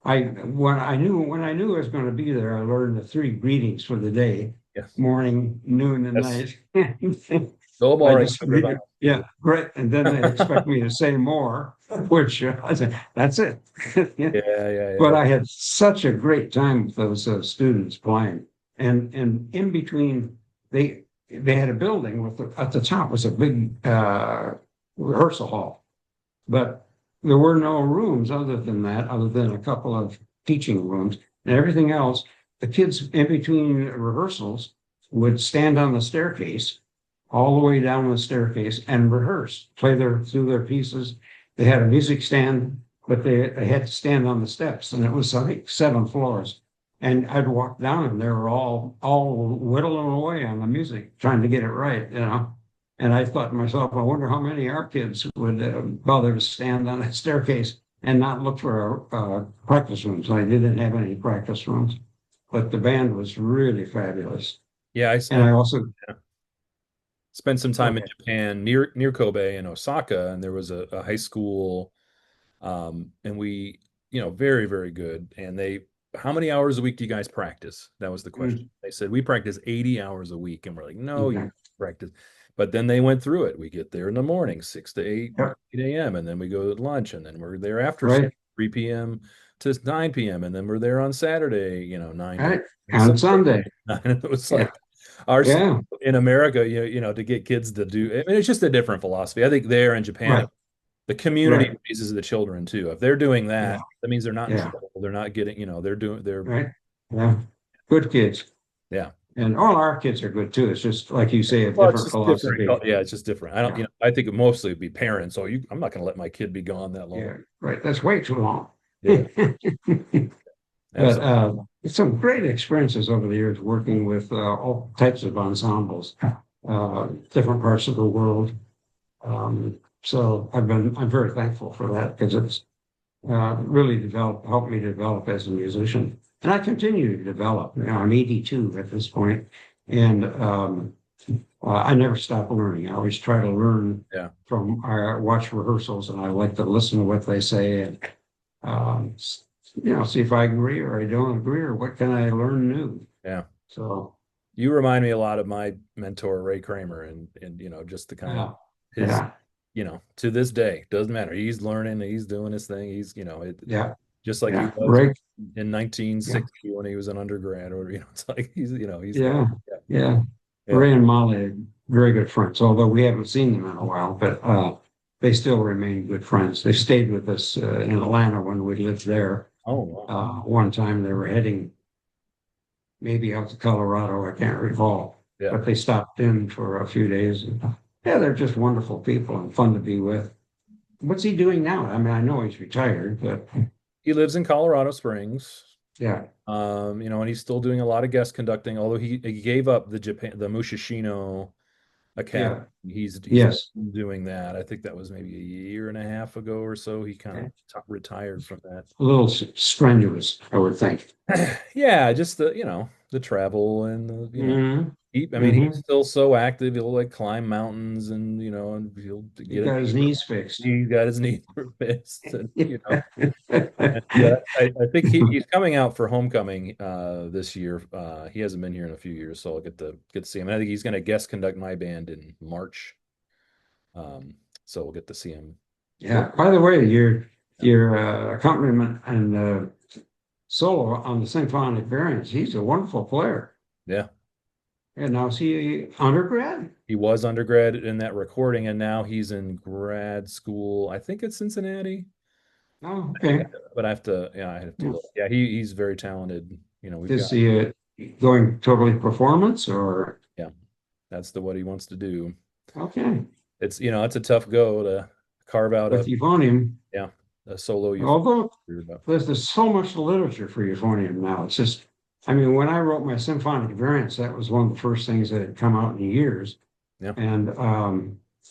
when I knew I was going to be there, I learned the three greetings for the day: Yes. morning, noon, and Yes. night. Go I morning, just read everybody. it. Yeah, great. And then they expect me to say more, which I said, that's it. Yeah. Yeah, yeah, But yeah. I had such a great time with those students playing. And in between, they had a building with at the top was a big rehearsal hall, but there were no rooms other than that, other than a couple of teaching rooms and everything else. The kids in between rehearsals would stand on the staircase all the way down the staircase and rehearse, through their pieces. They had a music stand, but they had to stand on the steps, and it was like 7 floors. And I'd walk down, and they were all whittling away on the music, trying to get it right. And I thought to myself, I wonder how many of our kids would bother to stand on that staircase and not look for a practice room. So I didn't have any practice rooms, but the band was really fabulous. Yeah, And I also, spent some time in okay. Japan near Kobe and Osaka, and there was a high school, and we, very, very good. And how many hours a week do you guys practice? That was the question. Mm, They said we practice 80 hours a week, and we're like, no, you okay. practice. But then they went through it. We get there in the morning, 6 to 8, Yep. 8 a.m., and then we go to lunch, and then we're there after Right. 3 p.m. to 9 p.m., and then we're there on Saturday, 9 to Right. and On Sunday. Sunday. And it was Yeah. like our Yeah. in America, to get kids to do. I mean, it's just a different philosophy. I think there in Japan, Right. the community Right. raises the children too. If they're doing Yeah. that, that means they're not in Yeah. trouble. They're not getting, they're Right. Yeah. Good kids. yeah. And all our kids are good too. It's just like you say, a Well, it's different just different. philosophy. Yeah, it's just different. I don't, Yeah. I think it mostly would be parents. I'm not going to let my kid be gone that long. Yeah. Right. That's way too long. Yeah, But absolutely. some great experiences over the years working with all types of ensembles, different parts of the world. So I'm very thankful for that because it's really helped me develop as a musician. And I continue to develop. I'm 82 at this point, and I never stop learning. I always try to learn Yeah. I watch rehearsals, and I like to listen to what they say and um, see if I agree or I don't agree or what can I learn new. Yeah. So, You remind me a lot of my mentor, Ray Kramer, and just the kind of yeah, his, yeah, to this day, doesn't matter. He's learning, he's doing his thing. He's, yeah, just like he yeah, was right, in yeah, 1960 when he was an undergrad, or, it's like he's got, yeah, yeah, yeah. yeah. Ray and Molly are very good friends, although we haven't seen them in a while, but they still remain good friends. They stayed with us in Atlanta when we lived there. Oh, wow. One time they were heading maybe out to Colorado, I can't recall, Yeah. but they stopped in for a few days. Yeah, they're just wonderful people and fun to be with. What's he doing now? I mean, I know he's retired, but he lives in Colorado Springs. Yeah, And he's still doing a lot of guest conducting, although he gave up the Musashino Academy. yeah, He's no yes. doing that. I think that was maybe a year and a half ago or so. He kind of Okay. retired from that. A little strenuous, I would think. Yeah, just the travel and Hmm. I mean, he's Hmm. still so active. He'll like climb mountains and he'll He get a got his knee. knees fixed. He got his knee replaced, and Yeah. and I think he's coming out for homecoming this year. He hasn't been here in a few years, so I'll get to see him. And I think he's going to guest conduct my band in March. Um, so we'll get to see him work. Yeah. By the way, your accompaniment and solo on the symphonic variants, he's a wonderful player. Yeah, And now is he undergrad? he was undergrad in that recording, and now he's in grad school. I think it's Cincinnati. Oh, okay. But I have to Yeah. look. Yeah, he's very talented. We've Is got, he going totally performance or yeah, that's what he wants to do. okay? It's a tough go to carve out With euphonium, yeah, a solo although euphonium. there's so much literature for euphonium now. It's just, I mean, when I wrote my symphonic variants, that was one of the first things that had come out in years. Yeah, And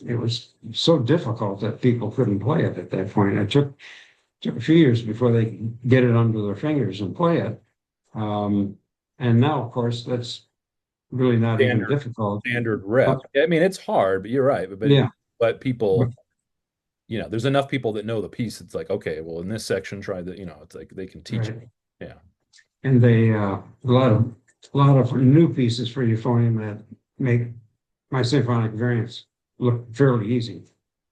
it was so difficult that people couldn't play it at that point. It took a few years before they could get it under their fingers and play it. Um, and now, of course, that's really not even standard difficult. standard Uh, rep. I mean, it's hard, but you're right. yeah, But people, there's enough people that know the piece. It's like, okay, well, in this section, try the, it's like they can teach it. right. Yeah, And they a lot of new pieces for euphonium that make my symphonic variants look fairly easy.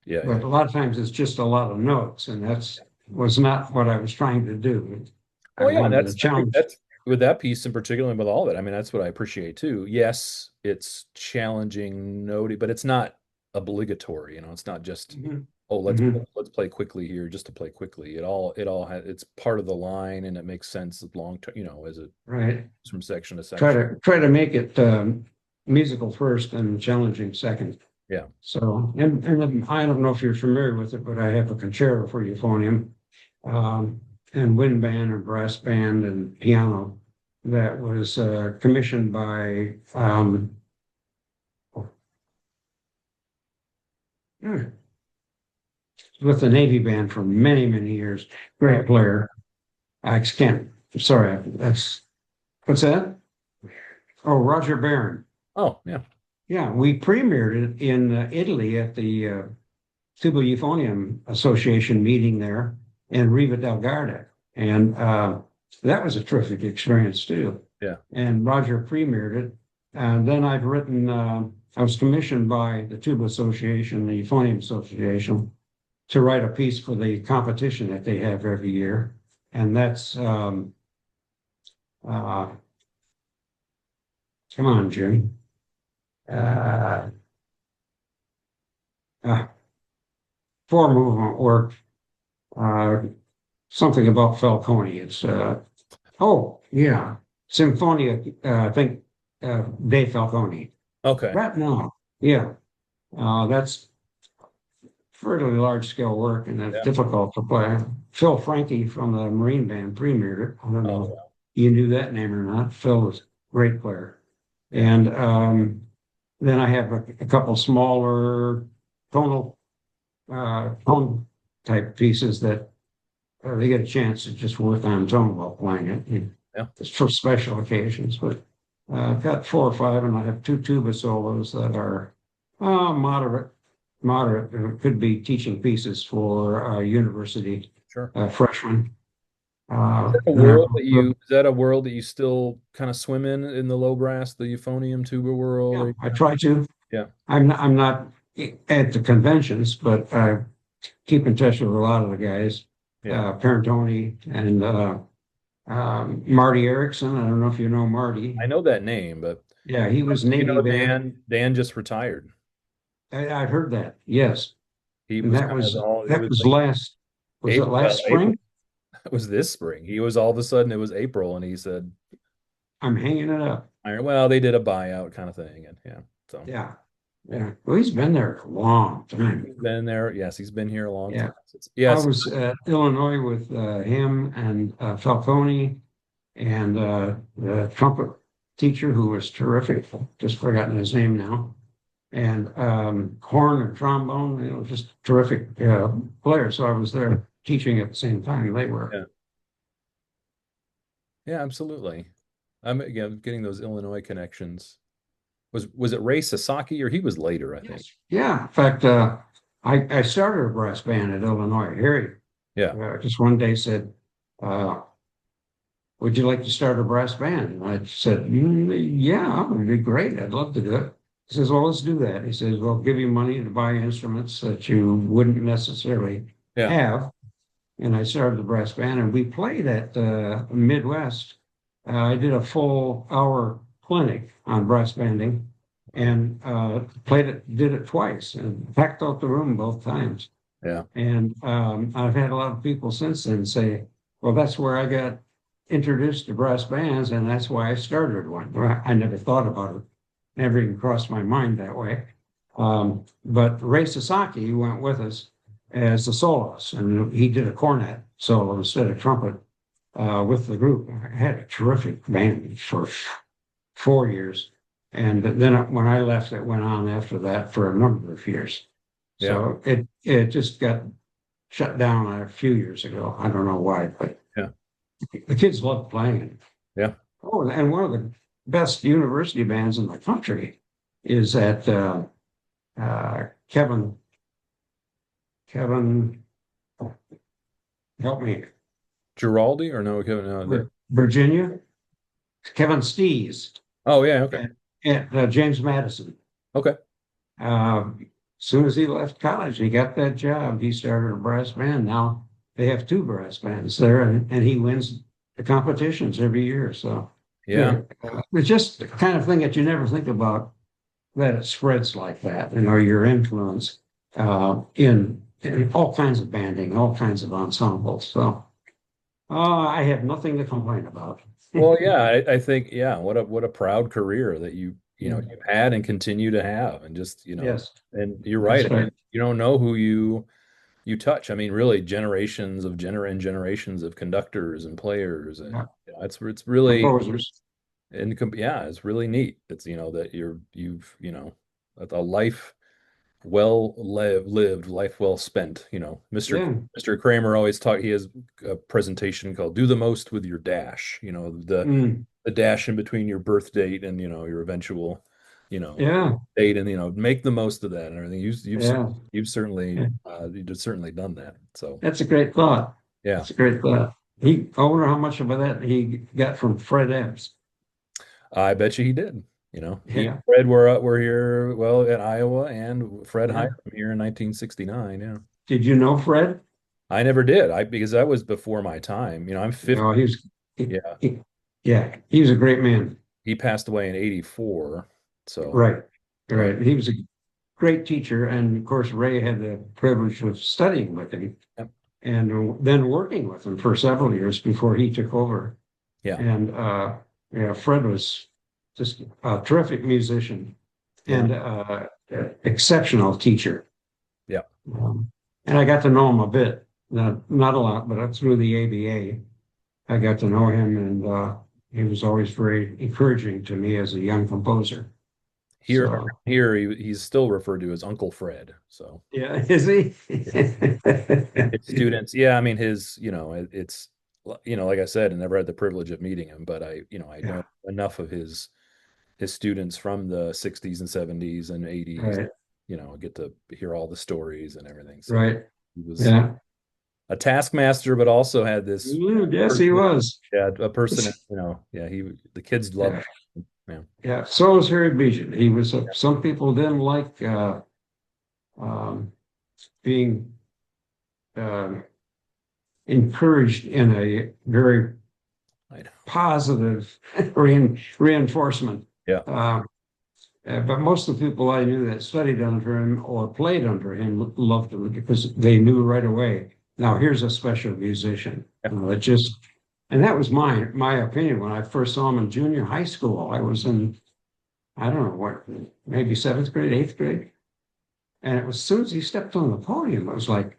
yeah, yeah. But a lot of times it's just a lot of notes, and that's was not what I was trying to do. I Well, yeah, wanted to I think challenge. that's with that piece in particular and with all of it. I mean, that's what I appreciate too. Yes, it's challenging noting, but it's not obligatory. It's not just, Mhm. oh, Mhm. let's play quickly here just to play quickly. It's part of the line and it makes sense long term, as it Right. goes from section to Try section. to try to make it musical first and challenging second. Yeah. So, and then I don't know if you're familiar with it, but I have a concerto for euphonium, um, and wind band and brass band and piano that was commissioned by with the Navy band for many, many years. Oh, Great player. I can't, sorry, that's, what's that? Oh, Roger Barron. oh, yeah. Yeah, we premiered it in Italy at the Tuba Euphonium Association meeting there in Riva del Garda. And that was a terrific experience too. Yeah. And Roger premiered it. And then I was commissioned by the Tuba Association, the Euphonium Association, to write a piece for the competition that they have every year. And that's, uh, come on, Jim. Uh, uh, Four movement work, uh, something about Falcone. It's, oh, yeah, Symphonia, I think, Dave Falcone. Okay. Right now, yeah, that's fairly large scale work and it's Yeah. difficult to play. Phil Frankie from the Marine Band premiered it. I don't know Oh, if you knew that name or not. Phil was a great player. yeah. And then I have a couple smaller tone type pieces that they get a chance to just work on tone while playing it. Yeah. It's for special occasions, but I've got four or five, and I have two tuba solos that are moderate. Moderate could be teaching pieces for university Sure. freshmen. Then Is that a world that you still kind of swim in the low brass, the euphonium tuba world? yeah, I try to. Yeah. I'm not at the conventions, but I keep in touch with a lot of the guys, Yeah. Parentoni and Marty Erickson. I don't know if you know Marty. I know that name, but Yeah, he was Navy band. Dan just retired. I heard that. Yes, He and was that kind of was all, it that was was like last. Was it April, last April. spring? It was this spring. He was all of a sudden, it was April, and he said, I'm hanging it up. well, they did a buyout kind of thing. And yeah. So, Yeah. Yeah. Well, he's been there a long time. He's been there. Yes, he's been here a long time. Yeah. I Yes. was at Illinois with him and Falcone and the trumpet teacher who was terrific. Just forgotten his name now. And horn and trombone, just terrific players. So I was there teaching at the same time they were. Yeah. Yeah, absolutely. I'm again getting those Illinois connections. Was it Ray Sasaki or he was later, I think. Yes. Yeah. In fact, I started a brass band at Illinois. Harry Yeah. just one day said, uh, would you like to start a brass band? And I said, yeah, it would be great. I'd love to do it. He says, well, let's do that. He says, well, I'll give you money to buy instruments that you wouldn't necessarily Yeah. have. And I started the brass band, and we played at Midwest. I did a full hour clinic on brass banding and did it twice and packed out the room both times. Yeah. And I've had a lot of people since then say, well, that's where I got introduced to brass bands, and that's why I started one. Well, I never thought about it, never even crossed my mind that way. But Ray Sasaki went with us as the soloist, and he did a cornet solo instead of trumpet with the group. I had a terrific band for 4 years. And then when I left, it went on after that for a number of years. Yeah. So it just got shut down a few years ago. I don't know why, but Yeah. the kids love playing. Yeah. Oh, and one of the best university bands in the country is at Kevin. Kevin, help me. Giraldi or no, Kevin? No, Virginia. Kevin Stees oh yeah, okay. at James Madison. Okay. As soon as he left college, he got that job. He started a brass band. Now they have two brass bands there, and he wins the competitions every year. So Yeah. it's just the kind of thing that you never think about that it spreads like that, your influence in all kinds of banding, all kinds of ensembles. So I have nothing to complain about. Well, yeah, I think, yeah, what a proud career that you've had and continue to have. And just, Yes, and you're that's right. I mean, right. you don't know who you touch. I mean, really generations of generations of conductors and players. And Yeah. it's really Composers. and yeah, it's really neat. It's, that you've, a life well lived, life well spent. Mr. Yeah. Mr. Kramer always talk. He has a presentation called "Do the Most with Your Dash." Mm, The dash in between your birth date and your eventual, yeah. date, and make the most of that and everything. Yeah. You've certainly Yeah. you've certainly done that. So That's a great thought. yeah, That's a great thought. I wonder how much of that he got from Fred Epps. I bet you he did. He and Yeah. Fred were here, well, at Iowa, and Fred hired Yeah. him here in 1969. Yeah. Did you know Fred? I never did. Because that was before my time. I'm 50. No, he, Yeah. yeah, he was a great man. He passed away in 84. So, Right. uh, Right. He was a great teacher. And of course, Ray had the privilege of studying with him yep. and then working with him for several years before he took over. Yeah. And Fred was just a terrific musician and exceptional teacher. Yeah. And I got to know him a bit, not a lot, but through the ABA, I got to know him, and he was always very encouraging to me as a young composer. Here, So, here he's still referred to as Uncle Fred. So yeah, is he? his students, yeah, I mean it's like I said, I never had the privilege of meeting him, but I Yeah, know enough of his students from the 60s and 70s and 80s. right, I get to hear all the stories and everything. So right. he was Yeah. a taskmaster, but also had this Yes, he was. yeah, a person, yeah, the kids loved Yeah, him. Yeah. yeah. So was Harry Beejan. He was. Some people didn't like um, being um, encouraged in a very I know. positive reinforcement. Yeah. But most of the people I knew that studied under him or played under him loved him because they knew right away. Now here's a special musician. It just, and that was my opinion when I first saw him in junior high school. I was in I don't know what, maybe seventh grade, eighth grade. And it was as soon as he stepped on the podium, it was like,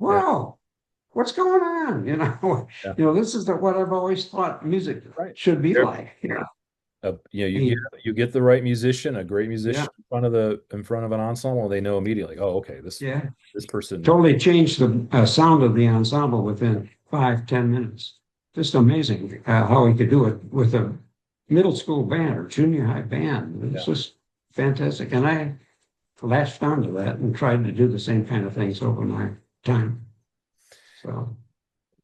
Yeah, wow, what's going on? yeah, This is what I've always thought music right. should be There, like. He, you get the right musician, a great yeah, musician in front of an ensemble, they know immediately. Oh, okay, yeah, this person. totally changed the sound of the ensemble within 5, 10 minutes. Just amazing how he could do it with a middle school band or junior high band. It's Yeah. just fantastic. And I latched onto that and tried to do the same kind of things over my time. So,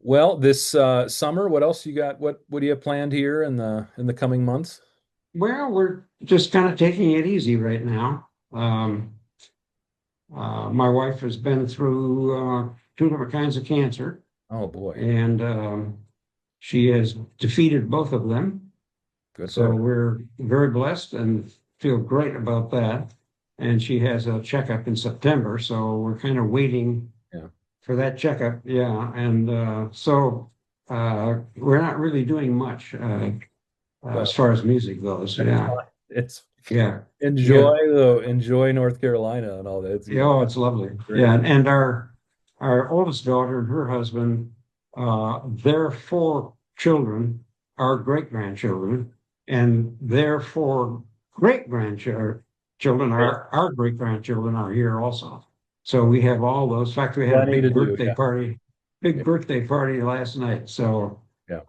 Well, this summer, what else you got? What do you have planned here in the coming months? well, we're just kind of taking it easy right now. My wife has been through two different kinds of cancer, Oh boy, and she has defeated both of them. good for So her. we're very blessed and feel great about that. And she has a checkup in September, so we're kind of waiting Yeah. for that checkup. Yeah, and we're not really doing much as Well, far as music goes. that's Yeah, fine. It's yeah, yeah. enjoy North Carolina and all that. Yeah, oh, it's lovely. Great. Yeah, and our oldest daughter and her husband, their four children are great grandchildren, and their four great grandchildren are our great grandchildren are here also. So we have all those. In fact, we had a Plenty to do. Yeah. big Yeah. birthday party last night. So Yeah.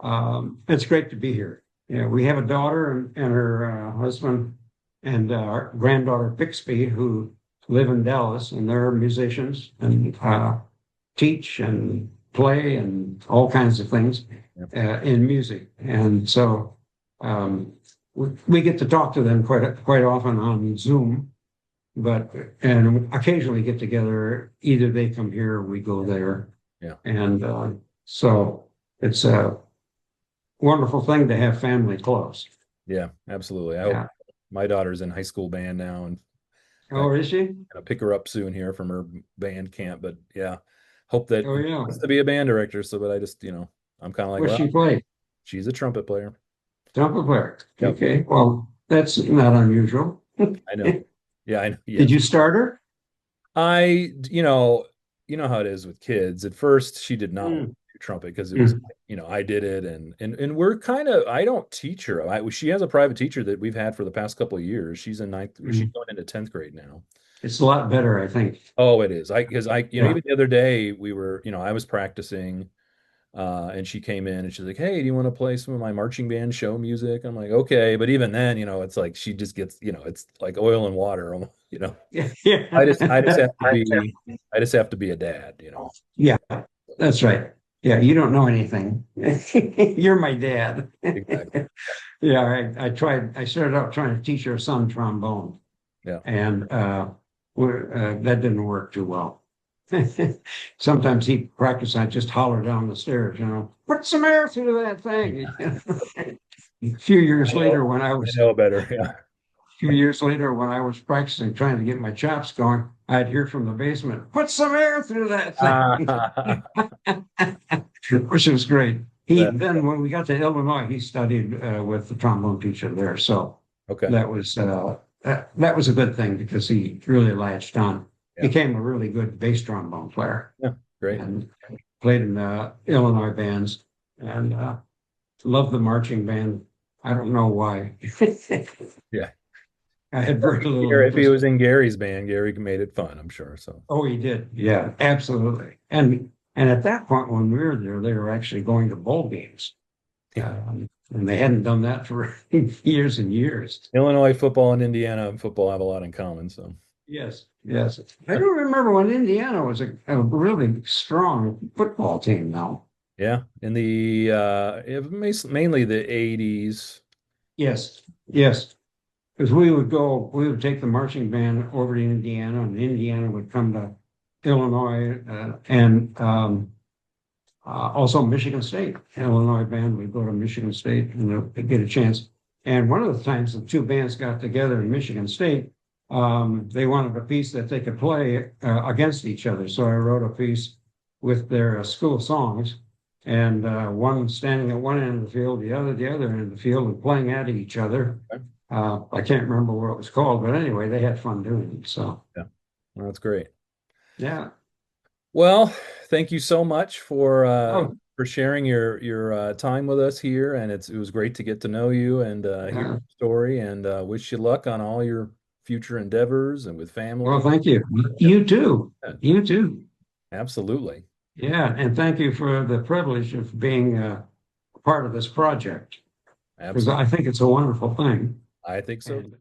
it's great to be here. Yeah, we have a daughter and her husband and our granddaughter Bixby who live in Dallas, and they're musicians and teach and play and all kinds of things Yeah. in music. And so we get to talk to them quite often on Zoom, but and occasionally get together. Either they come here or we go there, Yeah. and so it's a wonderful thing to have family close. Yeah, absolutely. I hope Yeah. my daughter's in high school band now, and I Oh, is she? gonna pick her up soon here from her band camp. But yeah, hope that Oh, yeah. wants to be a band director. So, but I just, I'm kind of like, What's well, she play? she's a trumpet player. Trumpet player. Yep, Okay. Well, that's not unusual. I know. Yeah, I know. Did Yes, you start her? I, you know how it is with kids. At first, she did not want Mm, to do trumpet because it was, mm, I did it, and we're kind of. I don't teach her. She has a private teacher that we've had for the past couple of years. She's in ninth. She's mm. going into 10th grade now. It's a lot better, I think. Oh, it is. Because Yeah. even the other day we were, I was practicing, and she came in and she's like, "Hey, do you want to play some of my marching band show music?" I'm like, "Okay," but even then, it's like she just gets, it's like oil and water, Yeah. I just have to be a dad. Yeah, that's right. Yeah, you don't know anything. You're my dad. Exactly. Yeah, I started out trying to teach her son trombone, Yeah. and that didn't work too well. Sometimes he practiced, I just holler down the stairs, put some air through that thing. A few years later, when I I was know better. Yeah. few years later, when I was practicing, trying to get my chops going, I'd hear from the basement, put some air through that thing, which was great. That, When we got to Illinois, he studied with the trombone teacher there. So okay. that was a good thing because he really latched on, Yeah. became a really good bass trombone player Yeah. Great. and played in Illinois bands and loved the marching band. I don't know why. Yeah. I had very little If he interest. was in Gary's band, Gary made it fun, I'm sure. So, Oh, he did. Yeah, absolutely. And at that point, when we were there, they were actually going to bowl games, yeah. and they hadn't done that for years and years. Illinois football and Indiana football have a lot in common. So, Yes, yes. I don't remember when Indiana was a really strong football team. Now, yeah, in the mainly the 80s. yes, yes. Because we would take the marching band over to Indiana, and Indiana would come to Illinois, and also Michigan State. Illinois band would go to Michigan State and they'd get a chance. And one of the times the two bands got together in Michigan State, they wanted a piece that they could play against each other. So I wrote a piece with their school songs, and one standing at one end of the field, the other end of the field, and playing at each other. I can't remember what it was called, but anyway, they had fun doing it. So Yeah, well, that's great. yeah. Well, thank you so much Oh, for sharing your time with us here, and it was great to get to know you and hear yeah. your story, and wish you luck on all your future endeavors and with Well, family. thank you. Yep. You too. Yeah, You too. absolutely. Yeah, and thank you for the privilege of being part of this project because Absolutely. I think it's a wonderful thing. I think so. And